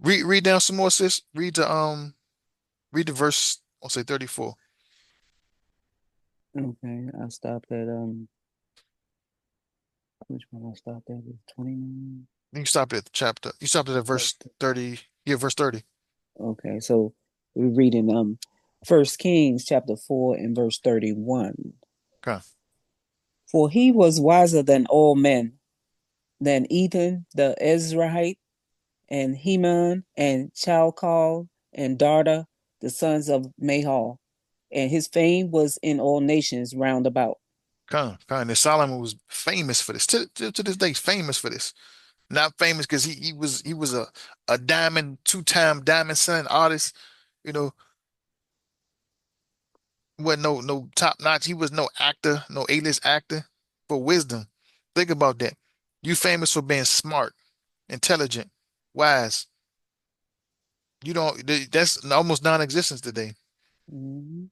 Read down some more, sis. Read the verse, I'll say 34. Okay, I stopped at which one I stopped at? 29. You stopped at the chapter. You stopped at verse 30. Yeah, verse 30. Okay, so we're reading First Kings chapter 4 and verse 31. Okay. For he was wiser than all men, than Ethan the Ezrahite, and Heman, and Chalcol, and Darda, the sons of Mahal, and his fame was in all nations round about. Kind. And Solomon was famous for this. To this day, he's famous for this. Not famous because he was a diamond, two-time diamond selling artist. You know, wasn't no top notch. He was no actor, no A-list actor. For wisdom. Think about that. You famous for being smart, intelligent, wise. You don't. That's almost non-existence today. Mhm.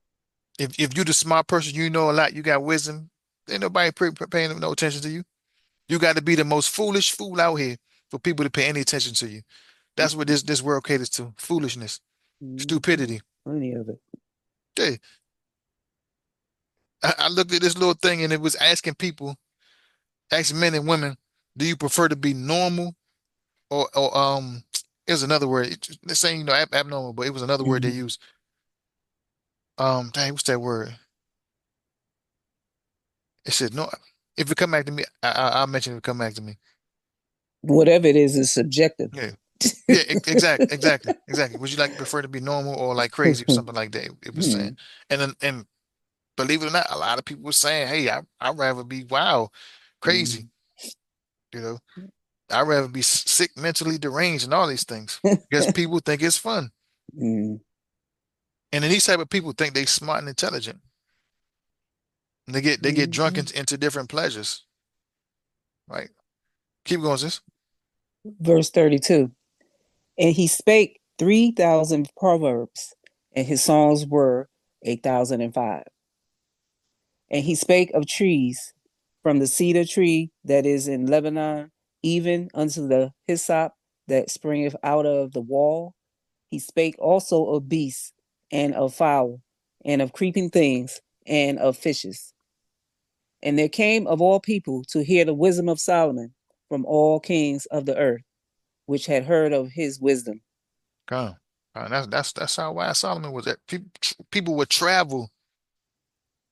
If you're the smart person, you know a lot. You got wisdom. Ain't nobody paying no attention to you. You got to be the most foolish fool out here for people to pay any attention to you. That's what this world caters to. Foolishness, Mhm. stupidity. Plenty of it. Hey, I looked at this little thing and it was asking people, asking men and women, do you prefer to be normal or there's another word. They're saying, abnormal, but it was another word they Mhm. used. Dang, what's that word? It said no. If it come back to me, I'll mention it. If it come back to me. Whatever it is subjective. Yeah. Yeah, exactly. Would you like prefer to be normal or like crazy or something like that? It was saying, Hmm. and believe it or not, a lot of people were saying, "Hey, I'd rather be wild, crazy, you know, I'd rather be sick, mentally deranged, and all these things because people think it's fun, Mm. and then these type of people think they smart and intelligent, and they get drunk Mhm. into different pleasures, right? Keep going, sis. Verse 32. And he spake 3,000 proverbs, and his songs were 8,005. And he spake of trees, from the cedar tree that is in Lebanon, even unto the hyssop that springeth out of the wall. He spake also of beasts, and of fowl, and of creeping things, and of fishes. And there came of all people to hear the wisdom of Solomon from all kings of the earth, which had heard of his wisdom. Come, that's how wise Solomon was. That people would travel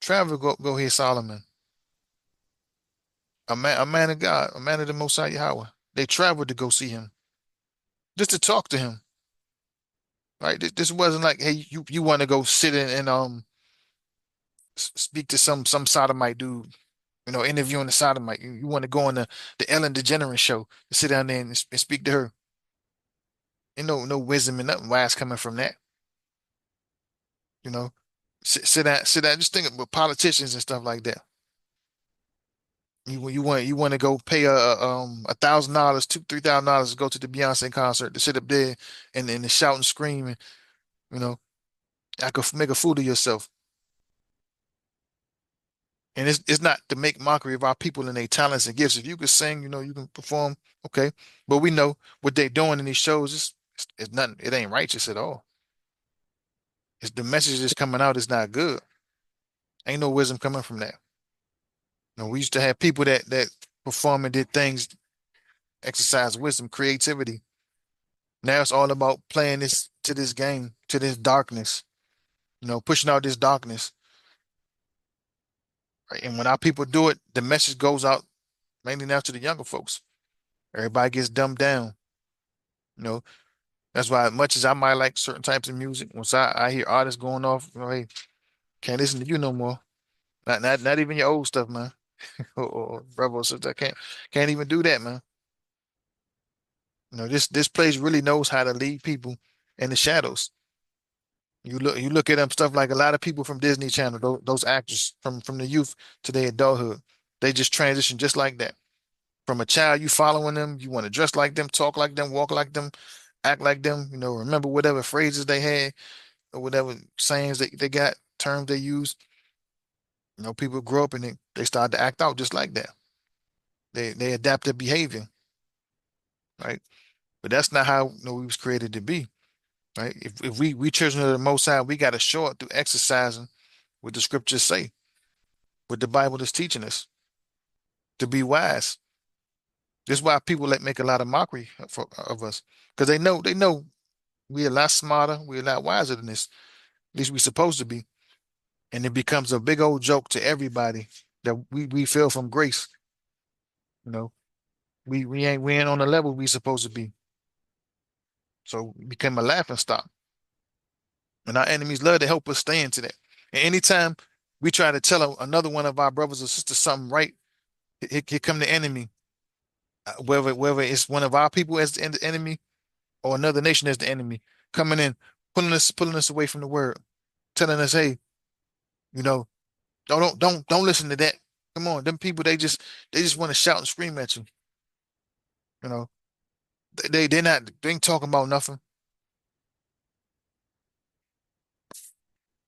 go hear Solomon, a man of God, a man of the Most High YaHaWah. They traveled to go see him, just to talk to him. Right? This wasn't like, hey, you want to go sit in and speak to some sodomite dude, interviewing the sodomite. You want to go on the Ellen DeGeneres show to sit down there and speak to her. And no wisdom and nothing wise coming from that. You know, sit down. Just think about politicians and stuff like that. You want to go pay $1,000, $2,000, $3,000 to go to the Beyonce concert to sit up there and to shout and scream and you know I could make a fool of yourself. And it's not to make mockery of our people and their talents and gifts. If you could sing, you can perform, okay. But we know what they're doing in these shows is nothing. It ain't righteous at all. It's the message that's coming out is not good. Ain't no wisdom coming from that. We used to have people that perform and did things, exercise wisdom, creativity. Now it's all about playing this to this game, to this darkness, pushing out this darkness. Right? And when our people do it, the message goes out mainly now to the younger folks. Everybody gets dumbed down. You know, That's why, as much as I might like certain types of music, once I hear artists going off, hey, can't listen to you no more. Not even your old stuff, man. Or brother or sister, can't even do that, man. This place really knows how to lead people in the shadows. You look at them stuff like a lot of people from Disney Channel, those actors from the youth to their adulthood, they just transition just like that. From a child, you following them, you want to dress like them, talk like them, walk like them, act like them. Remember whatever phrases they had or whatever sayings they got, terms they use. People grow up and they start to act out just like that. They adapt their behavior, right? But that's not how we was created to be, right? If we children of the Most High, we got to show it through exercising what the scriptures say, what the Bible is teaching us to be wise. This is why people like make a lot of mockery of us because they know we're a lot smarter, we're a lot wiser than this. At least we're supposed to be, and it becomes a big old joke to everybody that we fell from grace. You know, we ain't on the level we supposed to be. So it became a laughing stock. And our enemies love to help us stay into that. And anytime we try to tell another one of our brothers or sisters something right, here come the enemy. Whether it's one of our people as the enemy or another nation as the enemy, coming in, pulling us away from the word, telling us, hey, you know, don't listen to that. Come on, them people they just want to shout and scream at you. You know, they ain't talking about nothing.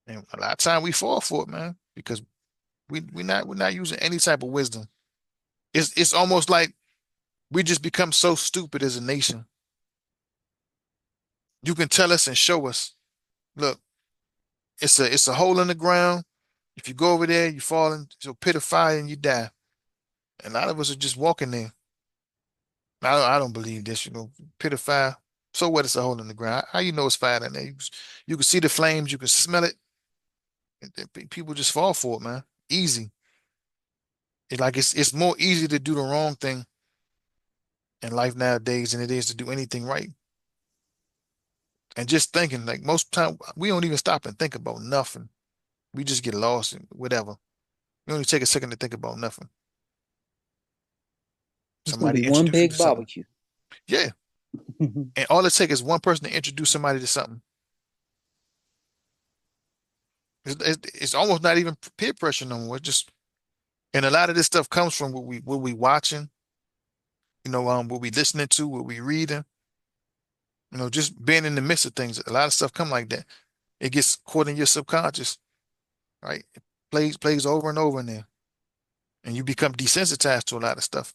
And a lot of time we fall for it, man, because we're not using any type of wisdom. It's almost like we just become so stupid as a nation. You can tell us and show us. Look, it's a hole in the ground. If you go over there, you fall into a pit of fire and you die. And a lot of us are just walking there. I don't believe this, pit of fire. So what? It's a hole in the ground. How you know it's fire in there? You can see the flames, you can smell it. People just fall for it, man. Easy. It's more easy to do the wrong thing in life nowadays than it is to do anything right. And just thinking, like most time, we don't even stop and think about nothing. We just get lost in whatever. We only take a second to think about nothing. It's gonna Somebody be one introduce you to big something. barbecue. Yeah. And all it takes is one person to introduce somebody to something. It's almost not even peer pressure no more. It's just, and a lot of this stuff comes from what we watching, what we listening to, what we reading, just being in the midst of things. A lot of stuff come like that. It gets caught in your subconscious, right? It plays over and over in there. And you become desensitized to a lot of stuff.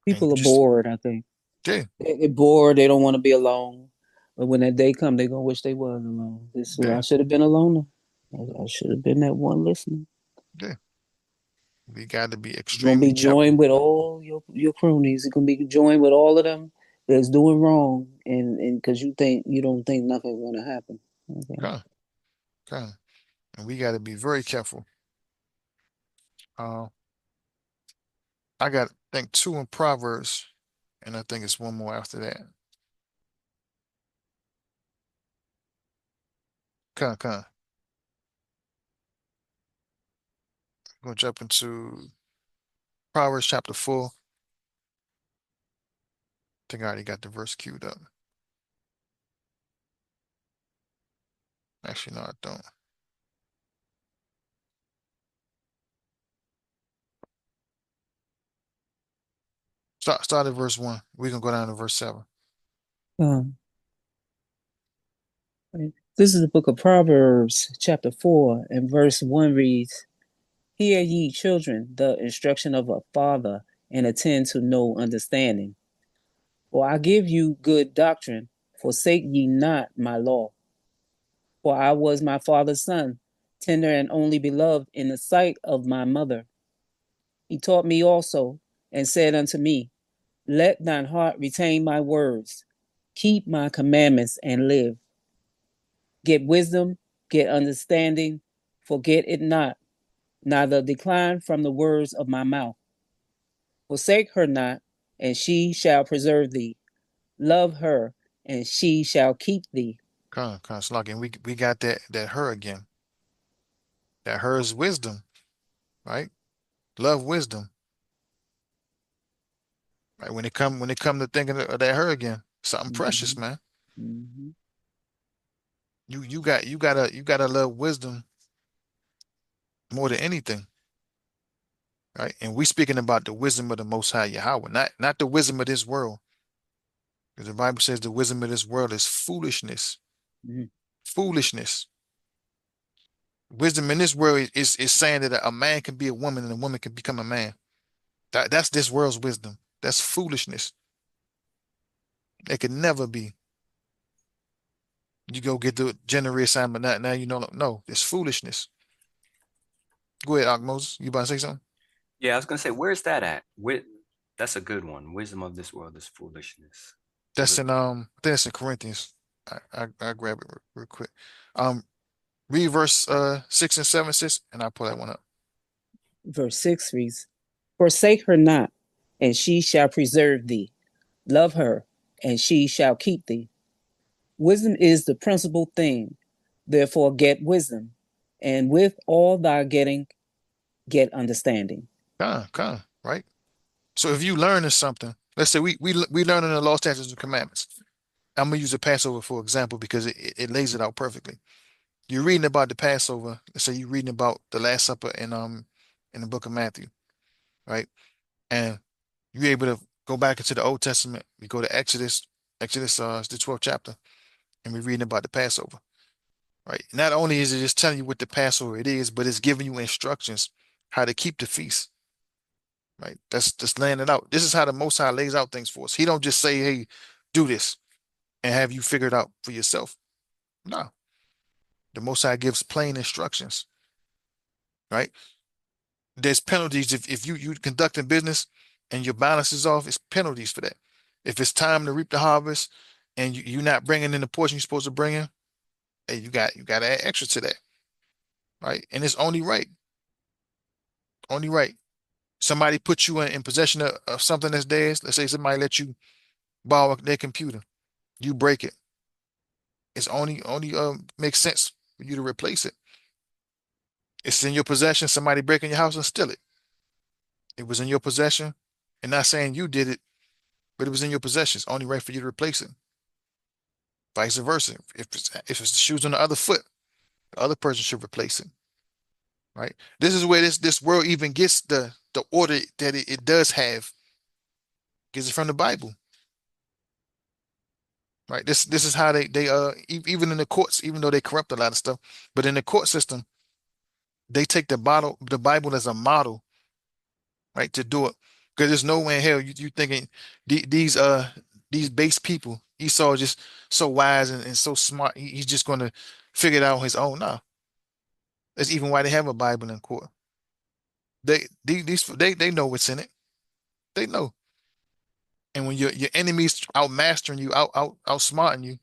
And People you are just, bored, I think. yeah, They're bored, they don't want to be alone. But when that day come, they're gonna wish they was alone. This I yeah, should have been a loner. I should have been that one listener. yeah. We got to be You're gonna extremely be careful. joined with all your cronies. You're gonna be joined with all of them that's doing wrong, and because you don't think nothing's gonna happen. Okay. Come, come. And we got to be very careful. Uh, I got, I think, two in Proverbs, and I think it's one more after that. Come. We're gonna jump into Proverbs chapter 4. I think I already got the verse queued up. Actually, no, I don't. Start at verse 1. We're gonna go down to verse 7. Um, this is the book of Proverbs, chapter 4, and verse 1 reads, Hear ye, children, the instruction of a father, and attend to no understanding. For I give you good doctrine, forsake ye not my law. For I was my father's son, tender and only beloved in the sight of my mother. He taught me also, and said unto me, Let thine heart retain my words, keep my commandments, and live. Get wisdom, get understanding, forget it not, neither decline from the words of my mouth. Forsake her not, and she shall preserve thee. Love her, and she shall keep thee. Slug, and we got that her again. That her is wisdom, right? Love wisdom, right? When it come to thinking of that her again, something precious, Mhm, man. mhm, You gotta love wisdom more than anything, right? And we speaking about the wisdom of the Most High YaHaWah, not the wisdom of this world. Because the Bible says the wisdom of this world is foolishness. mhm, Foolishness. Wisdom in this world is saying that a man can be a woman and a woman can become a man. That's this world's wisdom. That's foolishness. It could never be. You go get the general assignment now you know no, it's foolishness. Go ahead, Moses. You about to say something? Yeah, I was gonna say, where's that at? That's a good one. Wisdom of this world is foolishness. Give That's us. in I think that's in Corinthians. I grab it real quick. Um read verse 6 and 7, sis, and I'll pull that one up. Verse 6 reads, forsake her not, and she shall preserve thee. Love her, and she shall keep thee. Wisdom is the principal thing. Therefore, get wisdom, and with all thy getting, get understanding. Right? So if you learning something, let's say we learning the law, statutes, and commandments. I'm gonna use the Passover for example because it lays it out perfectly. You're reading about the Passover. Let's say you're reading about the Last Supper in the book of Matthew, right? And you're able to go back into the Old Testament. We go to Exodus the 12th chapter, and we're reading about the Passover, right? Not only is it just telling you what the Passover it is, but it's giving you instructions how to keep the feast, right? That's just laying it out. This is how the Most High lays out things for us. He don't just say, "Hey, do this," and have you figured out for yourself. No, the Most High gives plain instructions, right? There's penalties if you conducting business and your balance is off. It's penalties for that. If it's time to reap the harvest and you're not bringing in the portion you're supposed to bring in, hey, you got to add extra to that, right? And it's only right. Somebody put you in possession of something that's theirs. Let's say somebody let you borrow their computer, you break it. It's only makes sense for you to replace it. It's in your possession. Somebody break in your house and steal it. It was in your possession, and not saying you did it, but it was in your possession. It's only right for you to replace it. Vice versa. If it's the shoes on the other foot, the other person should replace it. Right. This is where this world even gets the order that it does have. Gets it from the Bible. Right. This is how even in the courts, even though they corrupt a lot of stuff, but in the court system, they take the Bible as a model, right, to do it. Because there's no way in hell you thinking the- these base people, Esau is just so wise and so smart, he's just gonna figure it out on his own. No. That's even why they have a Bible in court. They know what's in it. They know. And when your enemies outmastering you, outsmarting you,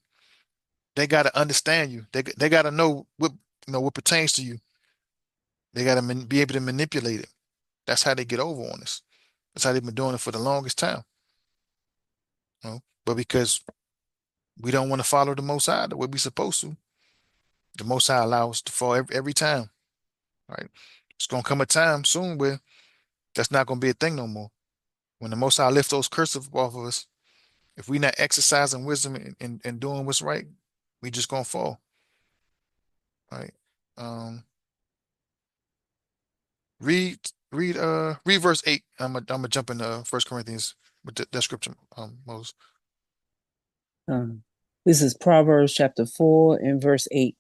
they gotta understand you. They gotta know what pertains to you. They gotta be able to manipulate it. That's how they get over on us. That's how they've been doing it for the longest time. But because we don't want to follow the Most High the way we supposed to, the Most High allows us to fall every time. Right? It's gonna come a time soon where that's not gonna be a thing no more. When the Most High lift those curses off of us, if we not exercising wisdom and doing what's right, we just gonna fall. Right? Um, read verse 8. I'm gonna jump into First Corinthians with that scripture, Moses. Um, this is Proverbs chapter 4 and verse 8.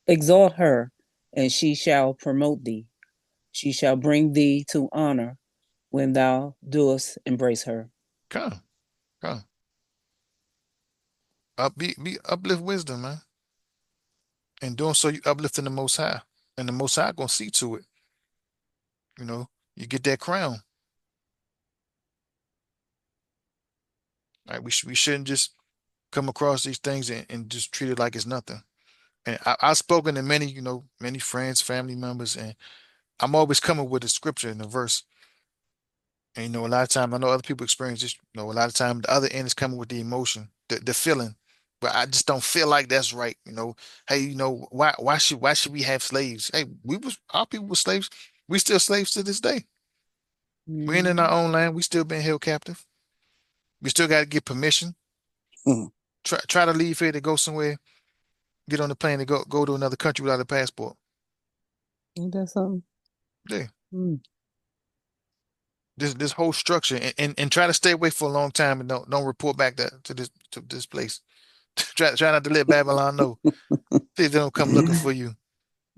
Exalt her, and she shall promote thee. She shall bring thee to honor when thou doest embrace her. Come, come. Be uplift wisdom, man. And doing so, you uplifting the Most High, and the Most High gonna see to it. You get that crown. Right? We shouldn't just come across these things and just treat it like it's nothing. And I've spoken to many, many friends, family members, and I'm always coming with a scripture and a verse. And a lot of times I know other people experience this. A lot of time the other end is coming with the emotion, the feeling. But I just don't feel like that's right. Hey, why should we have slaves? Hey, our people were slaves. We still slaves to this day. We ain't in our Mm-hmm. own land. We still being held captive. We still got to get permission. Try to leave here to go somewhere. Get on the plane to go to another country without a passport. Ain't that something? Yeah. Mm. This whole structure and try to stay away for a long time and don't report back to this place. Try not to let Babylon know. See if they don't come looking for you.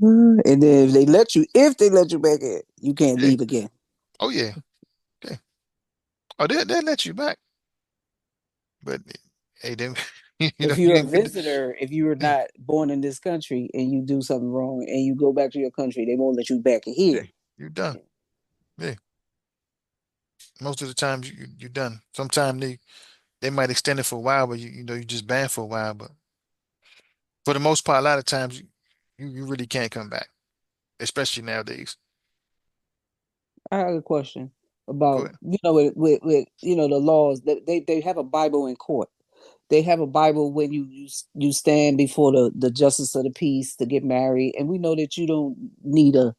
And then if they let you back in, you can't Yeah. leave again. Oh yeah. Yeah. Oh, they'll let you back. But hey, then If you you're a didn't get visitor, if you were yeah, not born in this country and you do something wrong and you go back to your country, they won't let you back here. yeah, you done. Yeah. Yeah, most of the times you done. Sometimes they might extend it for a while, but you just banned for a while. But for the most part, a lot of times you really can't come back, especially nowadays. I have a question Go about ahead. with the laws that they have a Bible in court. They have a Bible when you stand before the justice of the peace to get married, and we know that you don't need a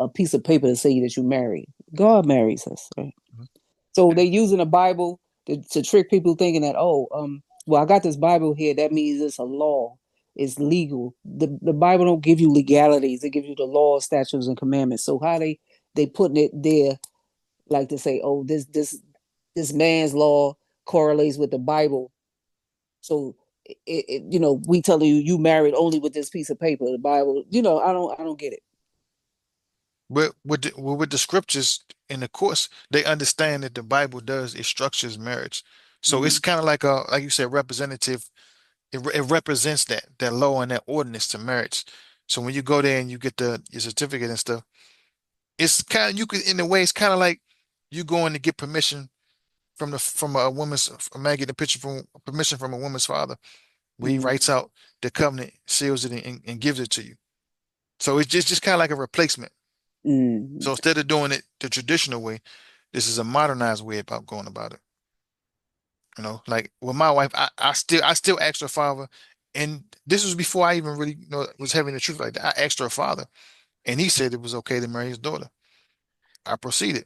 piece of paper to say that you married. God marries us, right? Mhm. So Yeah. they using a Bible to trick people thinking that well, I got this Bible here, that means it's a law, it's legal. The Bible don't give you legalities, it gives you the law, statutes, and commandments. So how they putting it there like to say, oh, this man's law correlates with the Bible. So we tell you married only with this piece of paper, the Bible. I don't get it. But with the scriptures in the course, they understand that the Bible does it structures marriage. So it's Mm, kind of like a like you said, representative. It represents that law and that ordinance to marriage. So when you go there and you get your certificate and stuff, it's kind of you could in a way it's kind of like you going to get permission from a man getting a picture from permission from a woman's father, where he writes mm, out the covenant, seals it, and gives it to you. So it's just kind of like a replacement. mm, So instead of doing it the traditional way, this is a modernized way about going about it. Like with my wife, I still asked her father, and this was before I even really was having the truth like that. I asked her father, and he said it was okay to marry his daughter. I proceeded.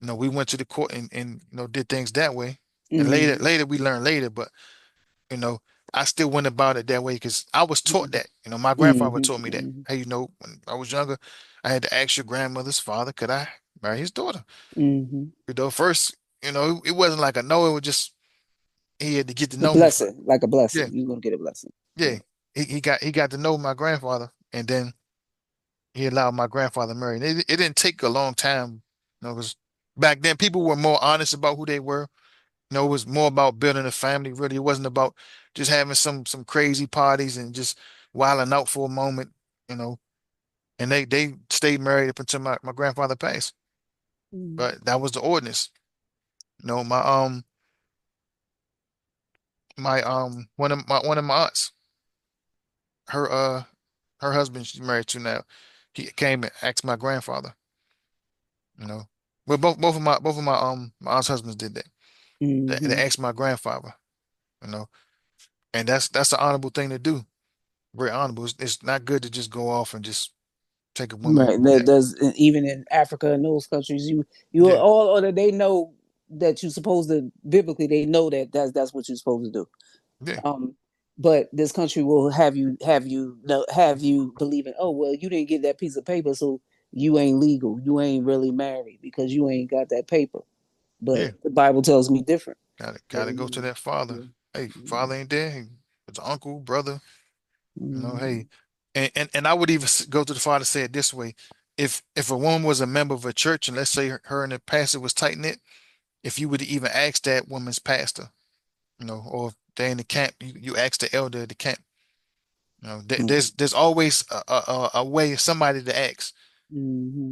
We went to the court and did things that way. And later mm, later we learned later, but you know, I still went about it that way because I was taught mm, that. My grandfather mm, taught me that. mm, Hey, when I was younger, I had to ask your grandmother's father, could I marry his daughter? mm. First, it wasn't like a no, it was just he had to get to A know me for blessing, like a blessing. yeah, You're gonna get a blessing. yeah. Yeah. He got to know my grandfather, and then he allowed my grandfather to marry. And it didn't take a long time, because back then people were more honest about who they were. It was more about building a family, really. It wasn't about just having some crazy parties and just wilding out for a moment, you know. And they stayed married up until my grandfather passed. Mm, But that was the ordinance. My one of my aunts, her her husband she's married to now, he came and asked my grandfather, you know. Well, both of my aunt's husbands did that. They mhm. asked my grandfather, you know, and that's an honorable thing to do. Very honorable. It's not good to just go off and just take a woman Right. That that does even in Africa and those countries, you yeah, all or they know that you're supposed to biblically they know that that's what you're supposed to do. yeah, Um, but this country will have you believing, oh well, you didn't get that piece of paper, so you ain't legal, you ain't really married because you ain't got that paper. But yeah. the Bible tells me different. So Gotta go to that father. yeah. Hey, father ain't there. Hey, it's uncle, brother. Mm-hmm. Hey, and I would even go to the father say it this way: if a woman was a member of a church, and let's say her and the pastor was tight knit, if you would even ask that woman's pastor, or if they're in the camp, you ask the elder of the camp. There's always a way somebody to ask.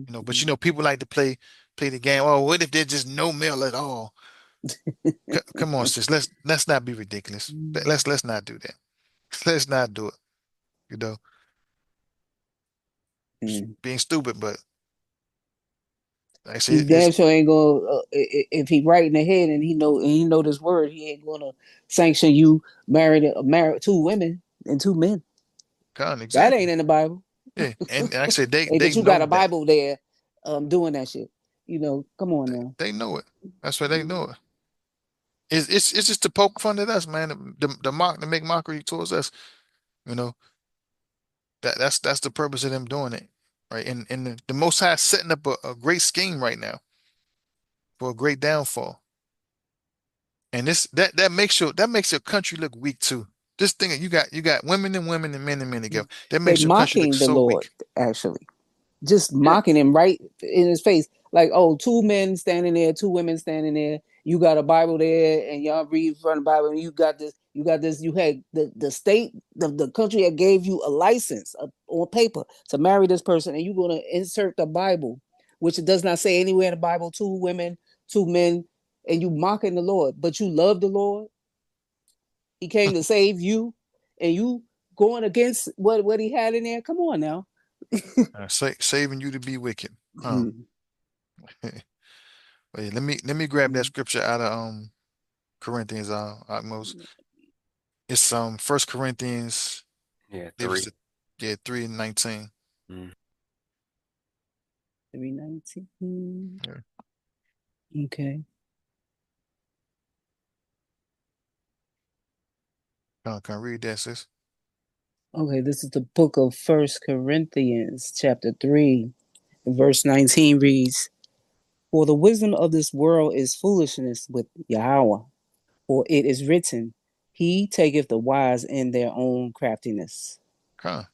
But Mm-hmm. people like to play the game. Oh, what if there's just no male at all? Come on, sis. Let's not be ridiculous. Let's not do that. Let's not do it. You know, just Mm-hmm. being stupid. But like I He said, damn sure ain't gonna if he writing ahead and he know this word, he ain't gonna sanction you married two women and two men. con That ain't exactly. in the Bible. Yeah, and like I said, they Ain't they that you got know a that. Bible there doing that shit. Come on They, now. they know it. That's why they know it. It's just to poke fun at us, man. To make mockery towards us. You know that's the purpose of them doing it, right? And the Most High is setting up a great scheme right now for a great downfall. And that makes your country look weak too. Just think you got women and women and men together. That They makes your country look mocking the so Lord, weak. actually. Just Yeah, mocking him right in his face. like, oh, two men standing there, two women standing there. You got a Bible there, and y'all read from the Bible, and you got this. You got this. You had the state, the country that gave you a license on paper to marry this person, and you're gonna insert the Bible, which it does not say anywhere in the Bible. Two women, two men, and you mocking the Lord, but you love the Lord. He came to save you, and you going against what he had in there. Come on now. Saving you to be wicked. Wait, let me grab that scripture out of Corinthians, most. It's First Corinthians, Yeah, it was 3. 3:19. Mm. 3:19. Yeah. Okay. Can I read that, sis? Okay, this is the book of First Corinthians, chapter 3, verse 19 reads, For the wisdom of this world is foolishness with YaHaWah, for it is written, He taketh the wise in their own craftiness. Kind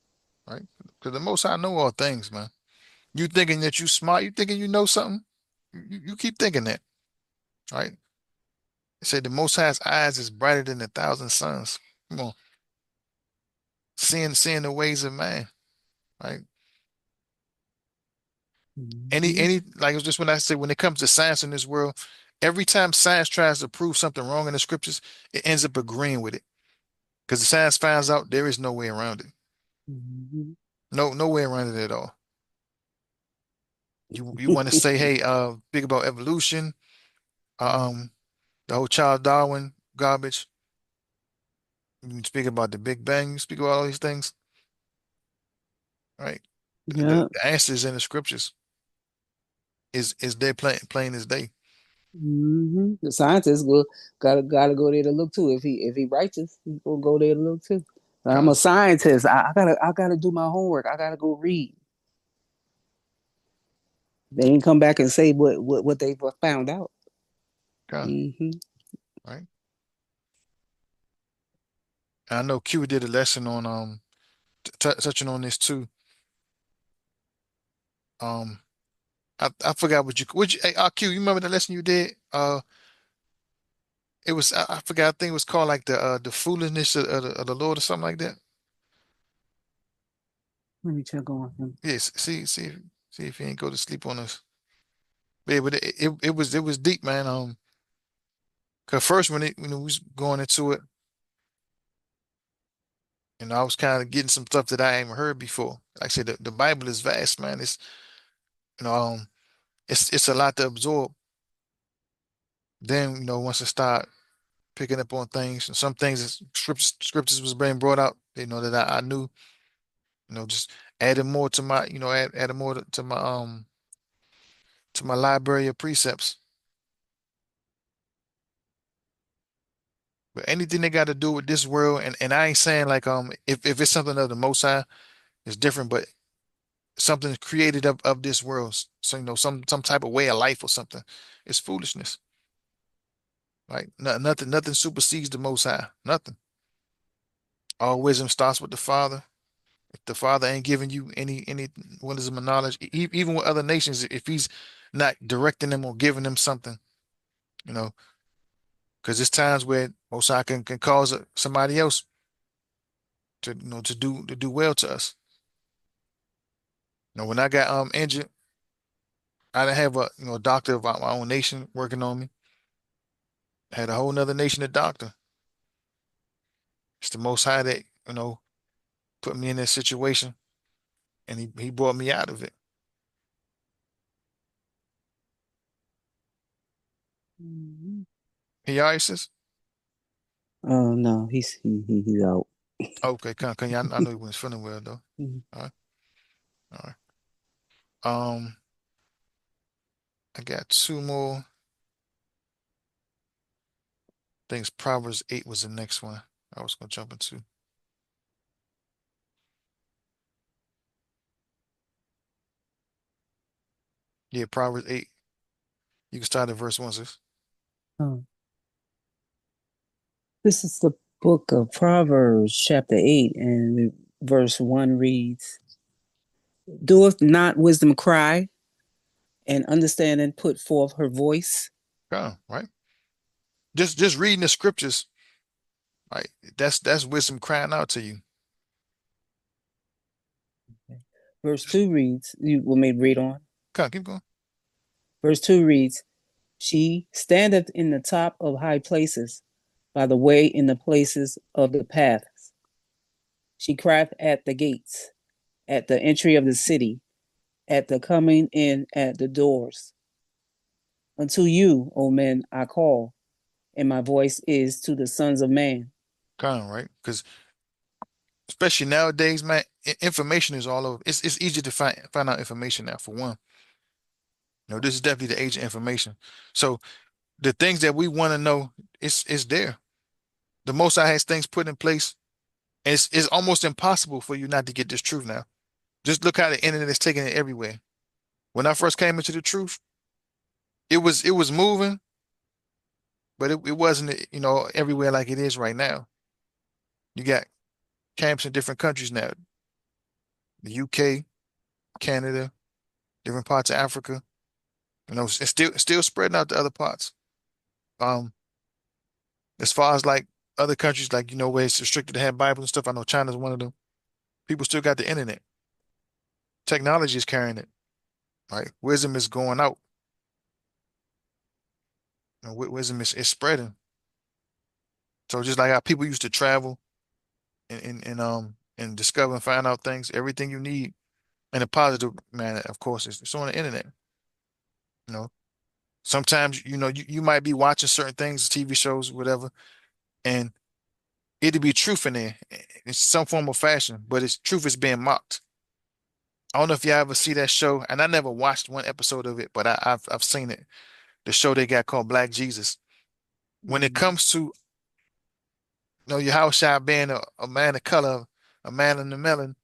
right? Because the Most High know all things, man. You thinking that you smart, you thinking you know something, you keep thinking that, right? They say the Most High's eyes is brighter than 1,000 suns. Come on, seeing the ways of man, right? Mm-hmm. Like it was just when I said when it comes to science in this world, every time science tries to prove something wrong in the scriptures, it ends up agreeing with it. Because the science finds out there is no way around it. Mm-hmm. No way around it at all. You want to say, hey, big about evolution, um, the whole Charles Darwin garbage. You speak about the Big Bang, you speak about all these things, right? The, Yeah. the answers in the scriptures is there plain as day. Mm-hmm. The scientists gotta go there to look too. If he righteous, he gonna go there to look too. I'm a God, scientist. I gotta do my homework. I gotta go read. They ain't come back and say what they found out. God, Mm-hmm. right? And I know Q did a lesson on touching on this too. Um, I forgot hey, Q, you remember the lesson you did? It was I forgot. I think it was called like the foolishness of the Lord or something like that. Let me check on him. Yes, see if he ain't go to sleep on us. Yeah, but it was deep, man. 'Cause first when we was going into it, I was kind of getting some stuff that I ain't heard before. Like I said, the Bible is vast, man. It's you know it's a lot to absorb. Then once I start picking up on things, and some things scriptures was being brought out, that I knew, just adding more to my adding more to my library of precepts. But anything they got to do with this world, and I ain't saying like if it's something of the Most High, it's different, but something created of this world, so some type of way of life or something, it's foolishness. Like nothing supersedes the Most High. Nothing. All wisdom starts with the Father. If the Father ain't giving you any wisdom and knowledge, even with other nations, if He's not directing them or giving them something, you know, because there's times where Most High can cause somebody else to do well to us. When I got injured, I didn't have a doctor of my own nation working on me. I had a whole nother nation of doctor. It's the Most High that put me in that situation, and he brought me out of it. Mm-hmm. He alright, sis? Oh no, he's out. Okay, I know he wasn't feeling well though. Mhm. All right, all right. Um, I got two more. I think it's Proverbs 8 was the next one I was gonna jump into. Yeah, Proverbs 8. You can start at verse 1, sis. Oh, this is the book of Proverbs, chapter 8, and verse 1 reads, Doeth not wisdom cry, and understanding put forth her voice. Come, right? Just reading the scriptures, right? That's wisdom crying out to you. Verse 2 reads, you will me read on. Come, keep going. Verse 2 reads, she standeth in the top of high places, by the way in the places of the paths. She crieth at the gates, at the entry of the city, at the coming in at the doors. Unto you, O men, I call, and my voice is to the sons of man. Come, right? Because especially nowadays, man, information is all over. It's easy to find out information now, for one. This is definitely the age of information. So the things that we want to know, it's there. The Most High has things put in place. And it's almost impossible for you not to get this truth now. Just look how the internet is taking it everywhere. When I first came into the truth, it was moving, but it wasn't, everywhere like it is right now. You got camps in different countries now, the UK, Canada, different parts of Africa. It's still spreading out to other parts. Um, as far as like other countries, like where it's restricted to have Bibles and stuff. I know China's one of them. People still got the internet. Technology is carrying it. Right? Wisdom is going out. Wisdom is spreading. So just like how people used to travel and discover and find out things, everything you need in a positive manner, of course, it's on the internet. You know, sometimes you might be watching certain things, TV shows, whatever, and it'll be truth in there. It's some form of fashion, but it's truth is being mocked. I don't know if you ever see that show, and I never watched one episode of it, but I've seen it. The show they got called Black Jesus. When it Mm-hmm. comes to YaHaWah being a man of color, a man in the melon,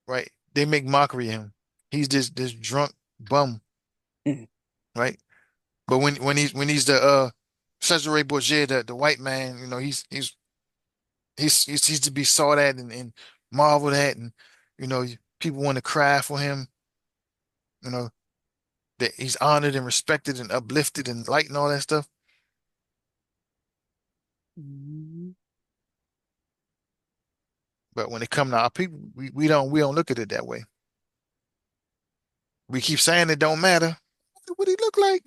right? They make mockery of him. He's this drunk bum, right? But when he's the Cesare Borgia, the white man, he's to be sought at and marveled at, and people want to cry for him. You know that he's honored and respected and uplifted and light and all that stuff. Mm-hmm. But when it comes to our people, we don't look at it that way. We keep saying it don't matter what he look like,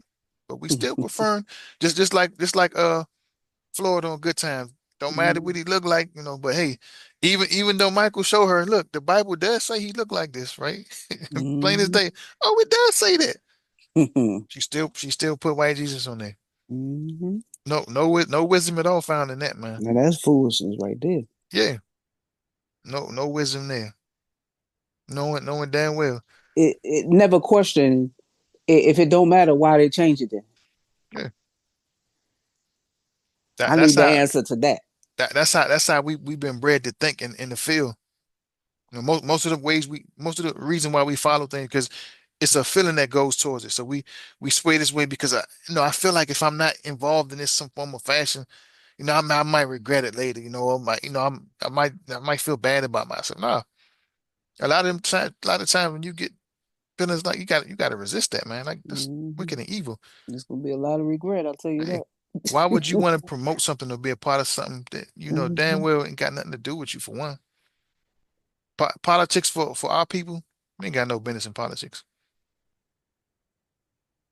but we still prefer just like Florida on Good Times. Don't matter what he look like, But hey, even though Michael showed her, look, the Bible does say he looked like this, right? Plain as Mm-hmm. day. Oh, it does say that. Mm-hmm. She still put white Jesus on there. Mm-hmm. No wisdom at all found in that, man. Now that's foolishness right there. Yeah, no wisdom there. Knowing damn well. It never questioned if it don't matter why they change it then. Yeah, that I that's need the how answer to that. that's how we've been bred to think in the field. Most of the reason why we follow things because it's a feeling that goes towards it. So we sway this way because I feel like if I'm not involved in this some form of fashion, I might regret it later. I might, I might feel bad about myself. No, a lot of times when you get feelings like you got to resist that, man. Like that's Mm-hmm. wicked and evil. There's gonna be a lot of regret. I'll tell you Hey, that. why would you want to promote something or be a part of something that damn Mm-hmm. well ain't got nothing to do with you for one? Politics for our people, we ain't got no business in politics.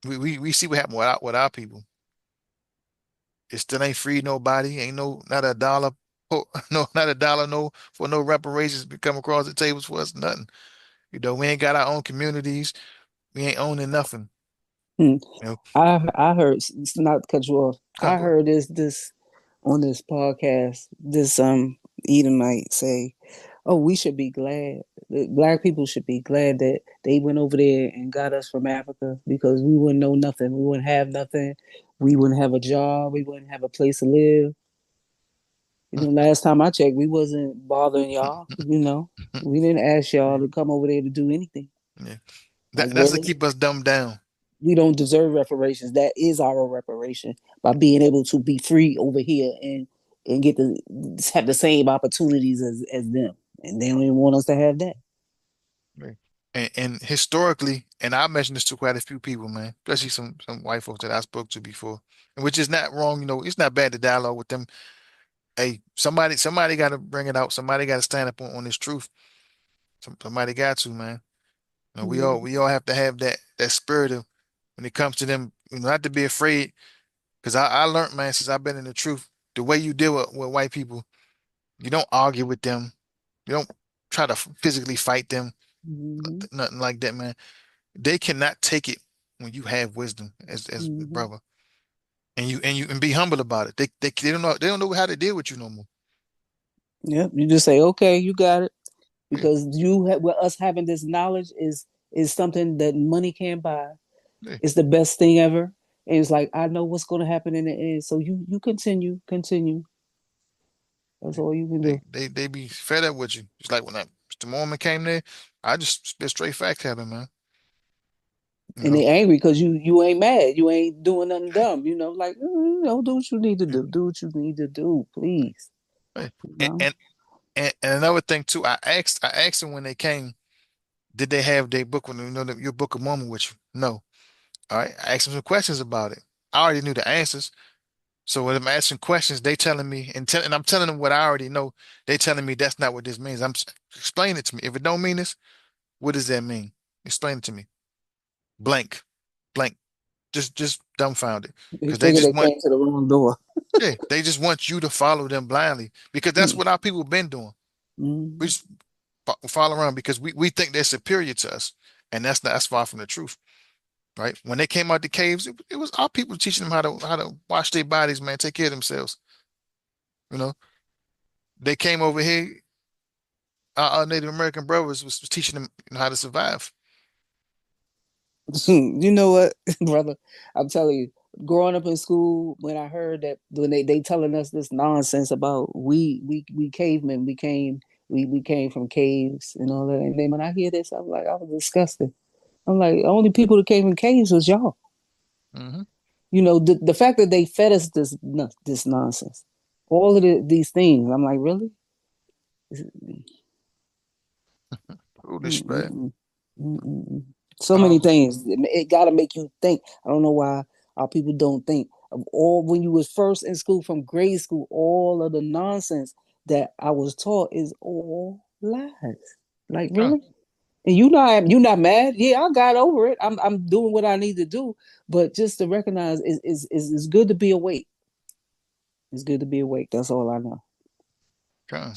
We see what happened with our people. It still ain't freed nobody. Ain't not a dollar. No, not a dollar. No for no reparations to come across the tables for us. Nothing. We ain't got our own communities. We ain't owning nothing. Hmm. You know, I heard not to cut you off. come I go. heard this on this podcast. This Edomite say, "Oh, we should be glad. That Black people should be glad that they went over there and got us from Africa because we wouldn't know nothing. We wouldn't have nothing. We wouldn't have a job. We wouldn't have a place to live. Last time I checked, we wasn't bothering y'all. We didn't ask y'all to come over there to do anything. Yeah. Like That's to really." keep us dumbed down. We don't deserve reparations. That is our reparation by being able to be free over here and get to have the same opportunities as them. And they don't even want us to have that. Right. And historically, and I mentioned this to quite a few people, man, especially some white folks that I spoke to before, and which is not wrong. It's not bad to dialogue with them. Hey, somebody got to bring it out. Somebody got to stand up on this truth. Somebody got to, man. Mhm. We all have to have that spirit of when it comes to them, not to be afraid. Because I learned, man, since I've been in the truth, the way you deal with white people, you don't argue with them. You don't try to physically fight them, Mhm. nothing like that, man. They cannot take it when you have wisdom as Mhm. brother, and be humble about it. They don't know how to deal with you no more. Yep. You just say, okay, you got it, Yeah, because with us having this knowledge is something that money can't buy. yeah. It's the best thing ever. And it's like I know what's going to happen in the end. So you continue. That's all you can do. They be fed up with you. It's like when Mr. Mormon came there, I just spit straight facts at him, man. You And know, they angry because you ain't mad. You ain't doing nothing dumb. Like do what you need to yeah, do. Do what you need to do, please. yeah. You And, know. and and another thing too, I asked them when they came, did they have their book when your Book of Mormon with you? No. All right. I asked them some questions about it. I already knew the answers. So when I'm asking questions, they telling me and I'm telling them what I already know. They telling me that's not what this means. Explain it to me. If it don't mean this, what does that mean? Explain it to me. Blank, blank. Just dumbfounded They because they figured just they want came to the wrong door. yeah, they just want you to follow them blindly because that's what our people been doing. We Mm-hmm. just follow around because we think they're superior to us, and that's far from the truth. Right? When they came out the caves, it was our people teaching them how to wash their bodies, man, take care of themselves. You know, they came over here. Our Native American brothers was teaching them how to survive. You know what, brother? I'm telling you, growing up in school, when I heard that when they telling us this nonsense about we cavemen, we came from caves and all that. And then when I hear this, I'm like, I was disgusted. I'm like, the only people that came in caves was y'all. Hmm. The fact that they fed us this nonsense, all of these things. I'm like, really? Foolish, man. Mm-mm-mm. Mm-mm-mm. So many Um, things. It got to make you think. I don't know why our people don't think of all when you was first in school from grade school. All of the nonsense that I was taught is all lies. Like huh, really? And you not mad? Yeah, I got over it. I'm doing what I need to do. But just to recognize is good to be awake. It's good to be awake. That's all I know. huh.